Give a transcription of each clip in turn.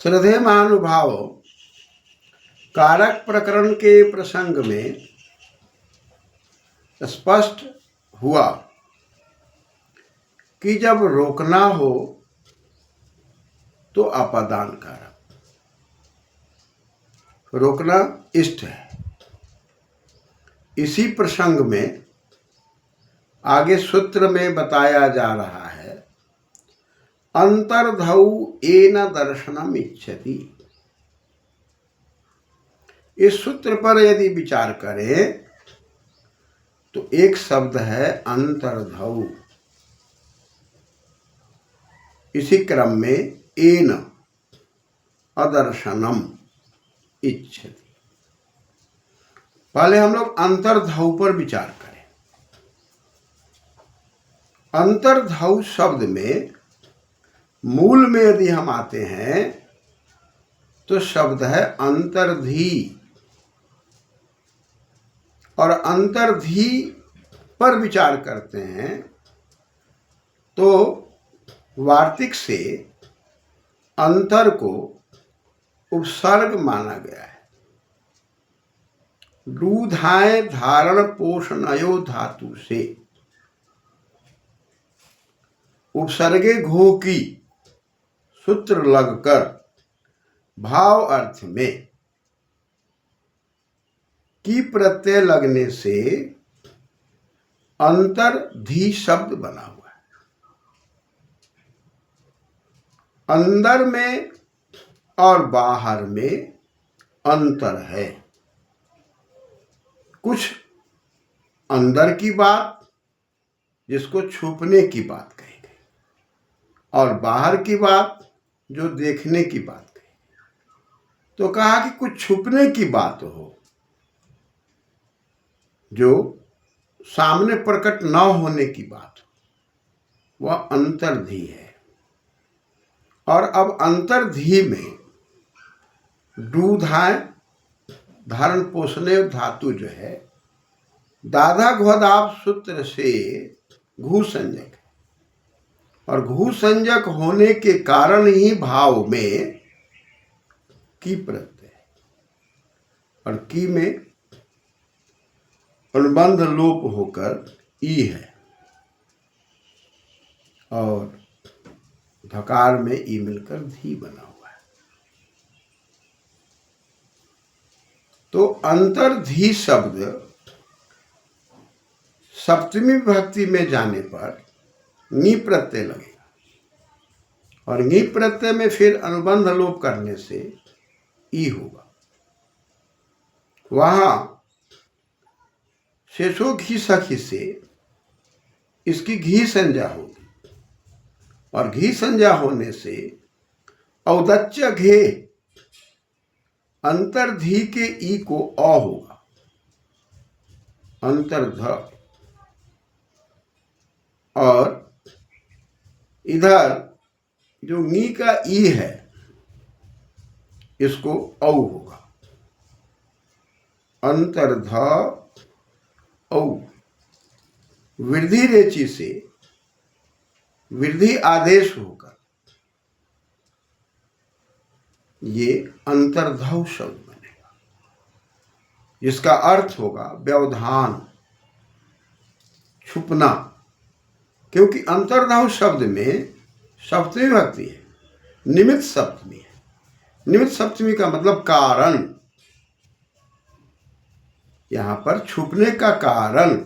श्रद्धेय महानुभाव, कारक प्रकरण के प्रसंग में स्पष्ट हुआ कि जब रोकना हो तो अपादान कारक, रोकना इष्ट है। इसी प्रसंग में आगे सूत्र में बताया जा रहा है, अंतर्धौ येन दर्शनम इच्छति। इस सूत्र पर यदि विचार करें तो एक शब्द है अंतर्धौ, इसी क्रम में येन अदर्शनम इच्छति। पहले हम लोग अंतर्धौ पर विचार करें। अंतर्धौ शब्द में मूल में यदि हम आते हैं तो शब्द है अंतर्धी, और अंतर्धी पर विचार करते हैं तो वार्तिक से अंतर को उपसर्ग माना गया है। दूधाए धारण पोषणयो धातु से उपसर्गे घो की सूत्र लगकर भाव अर्थ में की प्रत्यय लगने से अंतर्धी शब्द बना हुआ है। अंदर में और बाहर में अंतर है। कुछ अंदर की बात जिसको छुपने की बात कही गई, और बाहर की बात जो देखने की बात कही। तो कहा कि कुछ छुपने की बात हो जो सामने प्रकट न होने की बात, वह अंतर्धी है। और अब अंतर्धी में दूधाए धारण पोषणे धातु जो है, दाधा घोदाप सूत्र से घू संज्ञक है, और घू संज्ञक होने के कारण ही भाव में की प्रत्यय है, और की में अनुबंध लोप होकर ई है, और धकार में ई मिलकर धी बना हुआ है। तो अंतर्धी शब्द सप्तमी विभक्ति में जाने पर नी प्रत्यय लगेगा, और नी प्रत्यय में फिर अनुबंध लोप करने से ई होगा। वहां शेषो घी सखी से इसकी घी संज्ञा होगी, और घी संज्ञा होने से औदच्य घे अंतर्धी के ई को अ होगा, अंतर्ध। और इधर जो नी का ई है इसको औ होगा, अंतर्ध औ। वृद्धि रेचि से वृद्धि आदेश होकर ये अंतर्धौ शब्द बनेगा, जिसका अर्थ होगा व्यवधान, छुपना। क्योंकि अंतर्धौ शब्द में सप्तमी विभक्ति है, निमित्त सप्तमी है। निमित्त सप्तमी का मतलब कारण। यहां पर छुपने का कारण,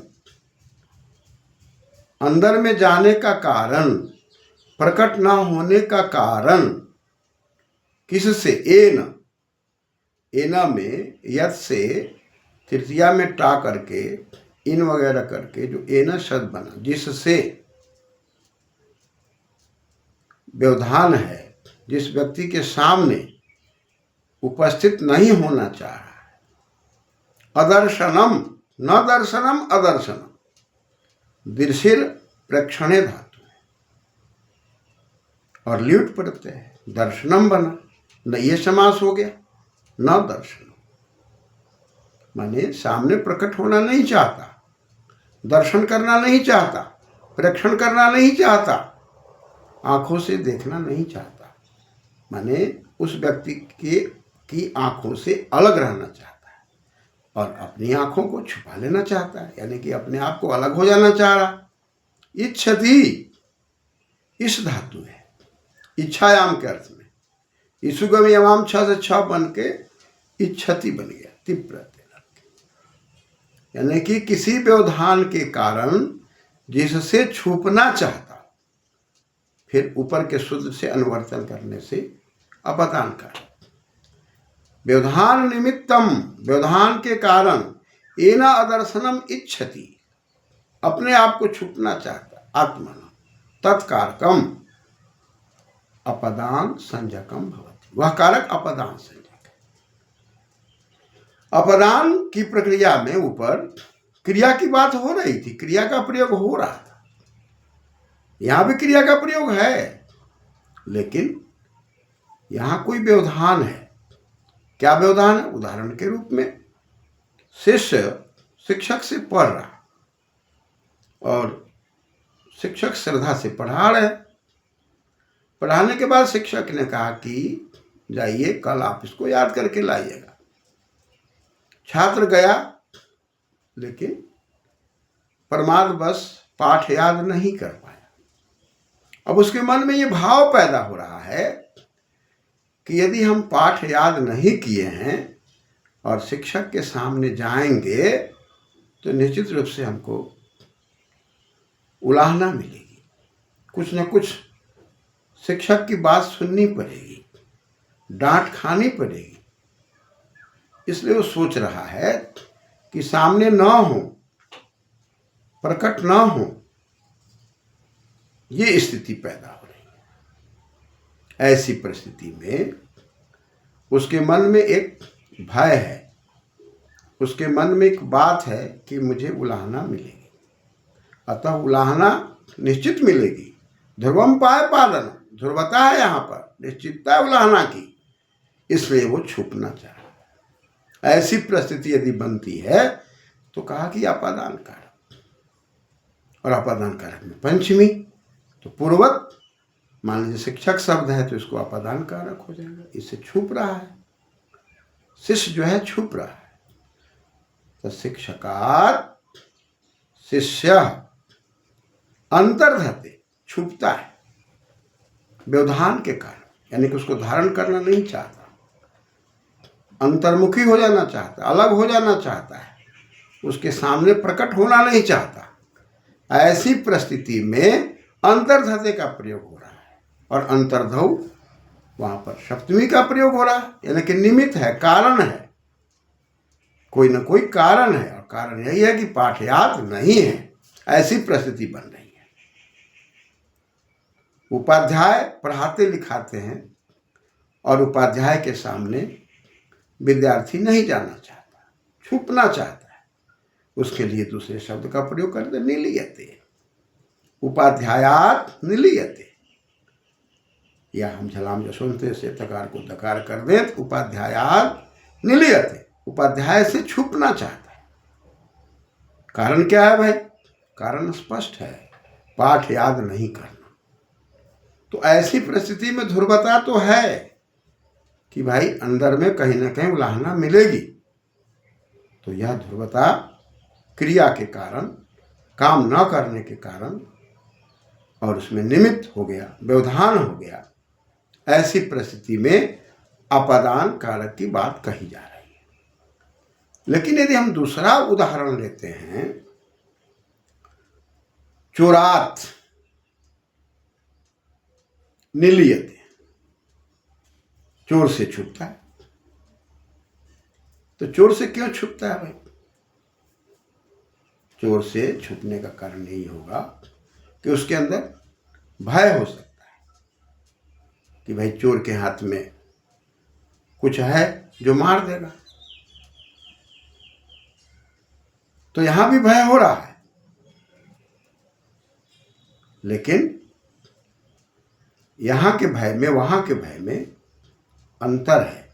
अंदर में जाने का कारण, प्रकट न होने का कारण किससे? एन। एना में यद से तृतीया में टा करके इन वगैरह करके जो एना शब्द बना, जिससे व्यवधान है, जिस व्यक्ति के सामने उपस्थित नहीं होना चाह रहा है। अदर्शनम, न दर्शनम अदर्शनम, दृशिर प्रेक्षणे धातु है, और ल्यूट प्रत्यय है, दर्शनम बना, न ये समास हो गया, न दर्शनम माने सामने प्रकट होना नहीं चाहता, दर्शन करना नहीं चाहता, प्रेक्षण करना नहीं चाहता, आंखों से देखना नहीं चाहता, माने उस व्यक्ति की आंखों से अलग रहना चाहता है और अपनी आंखों को छुपा लेना चाहता है, यानी कि अपने आप को अलग हो जाना चाह रहा। इच्छति इस धातु है, इच्छायाम के अर्थ में। ईसुगम यमाम छ से छ बन के इच्छति बन गया, तीव्र, यानी कि किसी व्यवधान के कारण जिससे छुपना चाहता, फिर ऊपर के सूत्र से अनुवर्तन करने से अपदान कर। व्यवधान निमित्तम, व्यवधान के कारण, एना अदर्शनम इच्छति, अपने आप को छुपना चाहता, आत्मन तत्कारकम अपदान संजकम भवति, वह कारक अपदान संजक है। अपदान की प्रक्रिया में ऊपर क्रिया की बात हो रही थी, क्रिया का प्रयोग हो रहा था, यहां भी क्रिया का प्रयोग है, लेकिन यहां कोई व्यवधान है। क्या व्यवधान है? उदाहरण के रूप में शिष्य शिक्षक से पढ़ रहा और शिक्षक श्रद्धा से पढ़ा रहे। पढ़ाने के बाद शिक्षक ने कहा कि जाइए कल आप इसको याद करके लाइएगा। छात्र गया, लेकिन प्रमादवश पाठ याद नहीं कर पाया। अब उसके मन में ये भाव पैदा हो रहा है कि यदि हम पाठ याद नहीं किए हैं और शिक्षक के सामने जाएंगे तो निश्चित रूप से हमको उलाहना मिलेगी, कुछ न कुछ शिक्षक की बात सुननी पड़ेगी, डांट खानी पड़ेगी। इसलिए वो सोच रहा है कि सामने न हो, प्रकट न हो, ये स्थिति पैदा हो रही है। ऐसी परिस्थिति में उसके मन में एक भय है, उसके मन में एक बात है कि मुझे उलाहना मिलेगी, अतः उलाहना निश्चित मिलेगी। ध्रुवम पाए पालन, ध्रुवता है यहाँ पर, निश्चितता उलाहना की, इसलिए वो छुपना चाह रहा है। ऐसी परिस्थिति यदि बनती है तो कहा कि अपादान कारक, और अपादान कारक में पंचमी, तो पूर्वत मान लीजिए शिक्षक शब्द है तो इसको अपादान कारक हो जाएगा, इससे छुप रहा है, शिष्य जो है छुप रहा है। तो शिक्षकात् शिष्य अंतर्धते, छुपता है व्यवधान के कारण, यानी कि उसको धारण करना नहीं चाहता, अंतर्मुखी हो जाना चाहता, अलग हो जाना चाहता है, उसके सामने प्रकट होना नहीं चाहता। ऐसी परिस्थिति में अंतर्धते का प्रयोग हो रहा है, और अंतर्धौ वहां पर सप्तमी का प्रयोग हो रहा है, यानी कि निमित्त है, कारण है, कोई ना कोई कारण है, और कारण यही है कि पाठ याद नहीं है। ऐसी परिस्थिति बन रही है। उपाध्याय पढ़ाते लिखाते हैं और उपाध्याय के सामने विद्यार्थी नहीं जाना चाहता, छुपना चाहता है, उसके लिए दूसरे शब्द का प्रयोग करते, निलीयते, उपाध्यायात निलीयते, या हम झलाम जसवंते से तकार को दकार कर दें तो उपाध्यायात निलीयते, उपाध्याय से छुपना चाहता है। कारण क्या है भाई? कारण स्पष्ट है, पाठ याद नहीं करना। तो ऐसी परिस्थिति में ध्रुवता तो है कि भाई अंदर में कहीं ना कहीं उलाहना मिलेगी। तो यह ध्रुवता क्रिया के कारण, काम न करने के कारण, और उसमें निमित्त हो गया, व्यवधान हो गया। ऐसी परिस्थिति में अपादान कारक की बात कही जा रही है। लेकिन यदि हम दूसरा उदाहरण लेते हैं, चोरात निलीयते, चोर से छुपता है। तो चोर से क्यों छुपता है भाई? चोर से छुपने का कारण यही होगा कि उसके अंदर भय हो सकता है कि भाई चोर के हाथ में कुछ है जो मार देगा। तो यहां भी भय हो रहा है, लेकिन यहां के भय में वहां के भय में अंतर है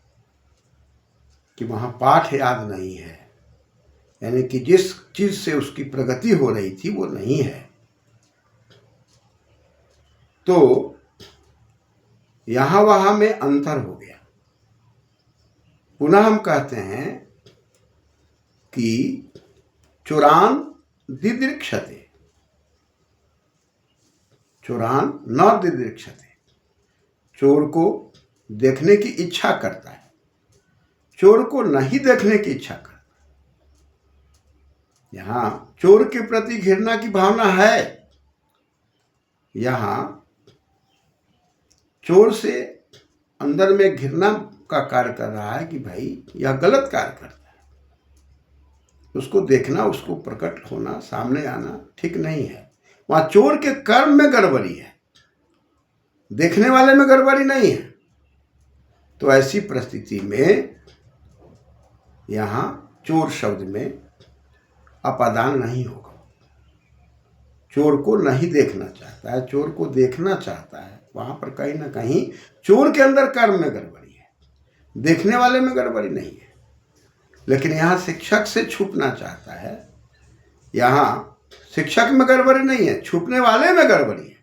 कि वहां पाठ याद नहीं है, यानी कि जिस चीज से उसकी प्रगति हो रही थी वो नहीं है। तो यहां वहां में अंतर हो गया। पुनः हम कहते हैं कि चुरान दिदृक्षते, चुरान न दिदृक्षते, चोर को देखने की इच्छा करता है, चोर को नहीं देखने की इच्छा करता है। यहां चोर के प्रति घृणा की भावना है, यहां चोर से अंदर में घृणा का कार्य कर रहा है कि भाई यह गलत कार्य करता है, उसको देखना, उसको प्रकट होना, सामने आना ठीक नहीं है। वहां चोर के कर्म में गड़बड़ी है, देखने वाले में गड़बड़ी नहीं है। तो ऐसी परिस्थिति में यहां चोर शब्द में अपादान नहीं होगा। चोर को नहीं देखना चाहता है, चोर को देखना चाहता है, वहां पर कहीं ना कहीं चोर के अंदर कर्म में गड़बड़ी है, देखने वाले में गड़बड़ी नहीं है। लेकिन यहां शिक्षक से छुपना चाहता है, यहां शिक्षक में गड़बड़ी नहीं है, छुपने वाले में गड़बड़ी है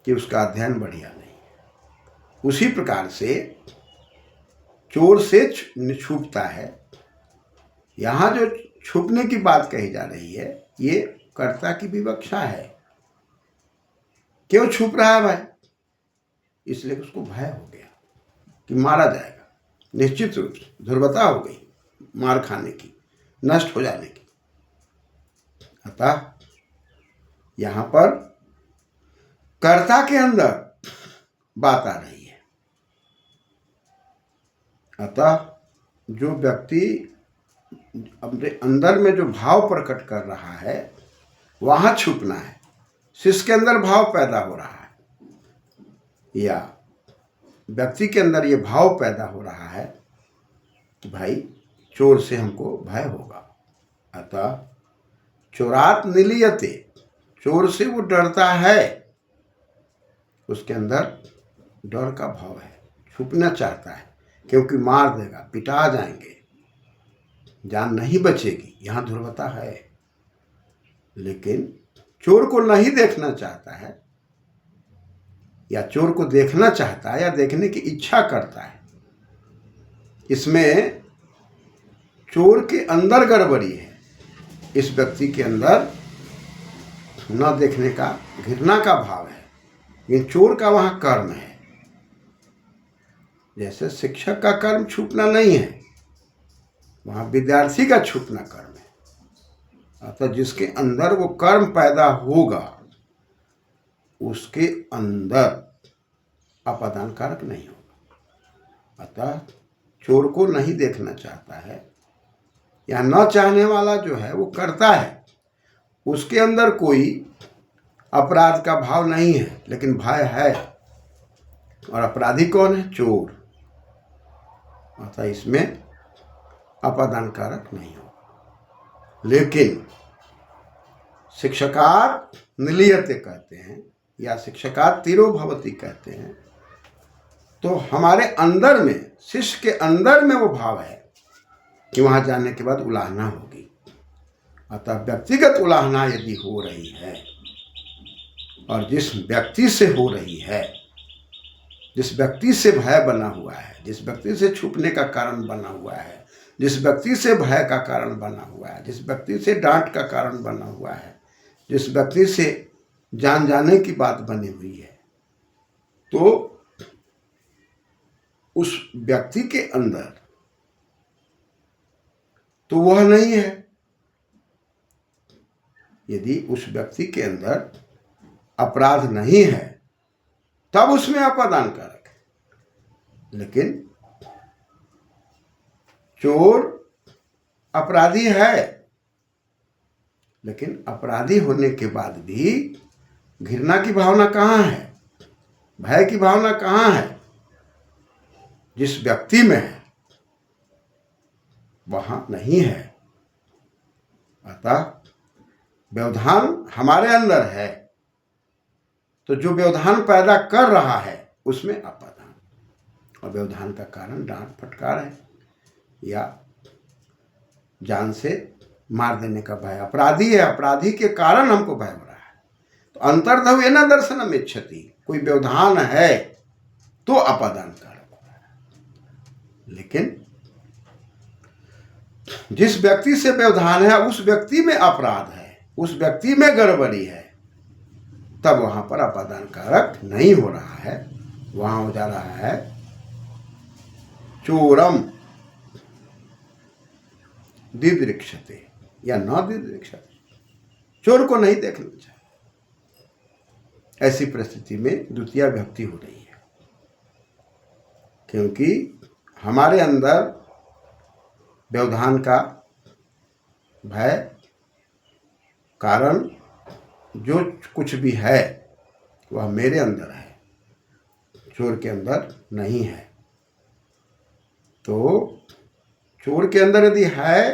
कि उसका अध्ययन बढ़िया नहीं है। उसी प्रकार से चोर से छुपता है। यहां जो छुपने की बात कही जा रही है ये कर्ता की विवक्षा है। क्यों छुप रहा है भाई? इसलिए उसको भय हो गया कि मारा जाएगा, निश्चित रूप से दुर्बलता हो गई मार खाने की, नष्ट हो जाने की। अतः यहां पर कर्ता के अंदर बात आ रही है। अतः जो व्यक्ति अपने अंदर में जो भाव प्रकट कर रहा है वहां छुपना है। शिष्य के अंदर भाव पैदा हो रहा है या व्यक्ति के अंदर ये भाव पैदा हो रहा है कि भाई चोर से हमको भय होगा। अतः चोरात निलीयते, चोर से वो डरता है, उसके अंदर डर का भाव है, छुपना चाहता है क्योंकि मार देगा, पिटा जाएंगे, जान नहीं बचेगी, यहां दुर्बलता है। लेकिन चोर को नहीं देखना चाहता है या चोर को देखना चाहता है या देखने की इच्छा करता है, इसमें चोर के अंदर गड़बड़ी है। इस व्यक्ति के अंदर न देखने का घृणा का भाव है, लेकिन चोर का वहां कर्म है। जैसे शिक्षक का कर्म छुपना नहीं है, वहां विद्यार्थी का छुपना कर्म है। अतः जिसके अंदर वो कर्म पैदा होगा उसके अंदर अपादान कारक नहीं होगा। अतः चोर को नहीं देखना चाहता है या न चाहने वाला जो है वो करता है, उसके अंदर कोई अपराध का भाव नहीं है, लेकिन भय है। और अपराधी कौन है? चोर। अतः इसमें अपादान कारक नहीं होगा। लेकिन शिक्षकात् निलीयते कहते हैं या शिक्षकात् तिरो भवति कहते हैं, तो हमारे अंदर में, शिष्य के अंदर में वो भाव है कि वहां जाने के बाद उलाहना होगी। अतः व्यक्तिगत उलाहना यदि हो रही है और जिस व्यक्ति से हो रही है, जिस व्यक्ति से भय बना हुआ है, जिस व्यक्ति से छुपने का कारण बना हुआ है, जिस व्यक्ति से भय का कारण बना हुआ है, जिस व्यक्ति से डांट का कारण बना हुआ है, जिस व्यक्ति से जान जाने की बात बनी हुई है, तो उस व्यक्ति के अंदर तो वह नहीं है। यदि उस व्यक्ति के अंदर अपराध नहीं है तब उसमें अपादान कारक है। लेकिन चोर अपराधी है, लेकिन अपराधी होने के बाद भी घृणा की भावना कहाँ है, भय की भावना कहाँ है? जिस व्यक्ति में है वहां नहीं है। अतः व्यवधान हमारे अंदर है, तो जो व्यवधान पैदा कर रहा है उसमें अपादान, और व्यवधान का कारण डांट फटकार है या जान से मार देने का भय। अपराधी है, अपराधी के कारण हमको भय हो रहा है, तो अंतर्धव ये न दर्शनम इच्छति, कोई व्यवधान है तो अपादान कारक हो रहा है। लेकिन जिस व्यक्ति से व्यवधान है उस व्यक्ति में अपराध है, उस व्यक्ति में गड़बड़ी है, तब वहां पर अपादान कारक नहीं हो रहा है। वहां हो जा रहा है चोरम दिदृक्षते या न दिदृक्षते, चोर को नहीं देखना चाहिए। ऐसी परिस्थिति में द्वितीय विभक्ति हो रही है, क्योंकि हमारे अंदर व्यवधान का भय कारण जो कुछ भी है वह मेरे अंदर है, चोर के अंदर नहीं है। तो चोर के अंदर यदि है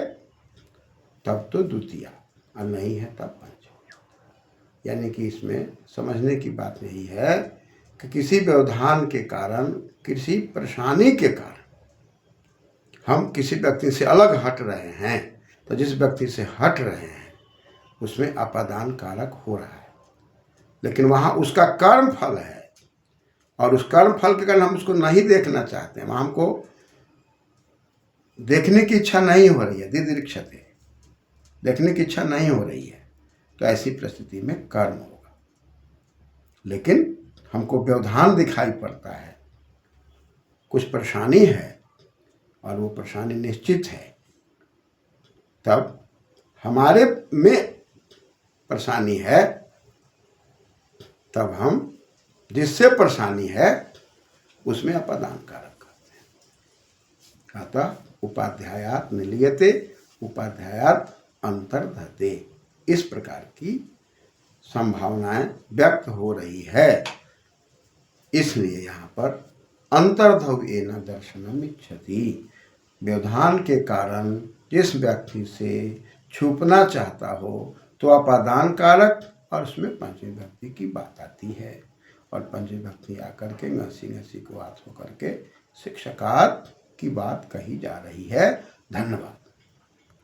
तब तो द्वितीय, और नहीं है तब पंचमी। यानी कि इसमें समझने की बात यही है कि किसी व्यवधान के कारण, किसी परेशानी के कारण हम किसी व्यक्ति से अलग हट रहे हैं, तो जिस व्यक्ति से हट रहे हैं उसमें अपादान कारक हो रहा है। लेकिन वहाँ उसका कर्म फल है, और उस कर्म फल के कारण हम उसको नहीं देखना चाहते हैं, वहाँ हमको देखने की इच्छा नहीं हो रही है, दिदृक्षते, देखने की इच्छा नहीं हो रही है, तो ऐसी परिस्थिति में कर्म होगा। लेकिन हमको व्यवधान दिखाई पड़ता है, कुछ परेशानी है और वो परेशानी निश्चित है, तब हमारे में परेशानी है, तब हम जिससे परेशानी है उसमें अपादान कारक करते हैं। अतः उपाध्यायात निलीयते उपाध्यायात अंतर्धते, इस प्रकार की संभावनाएं व्यक्त हो रही है। इसलिए यहाँ पर अंतर्धव एन दर्शनम इच्छति, व्यवधान के कारण जिस व्यक्ति से छुपना चाहता हो तो अपादान कारक, और उसमें पंचमी विभक्ति की बात आती है, और पंचमी विभक्ति आकर के ngसी को आत होकर के शिक्षकार्थ की बात कही जा रही है। धन्यवाद।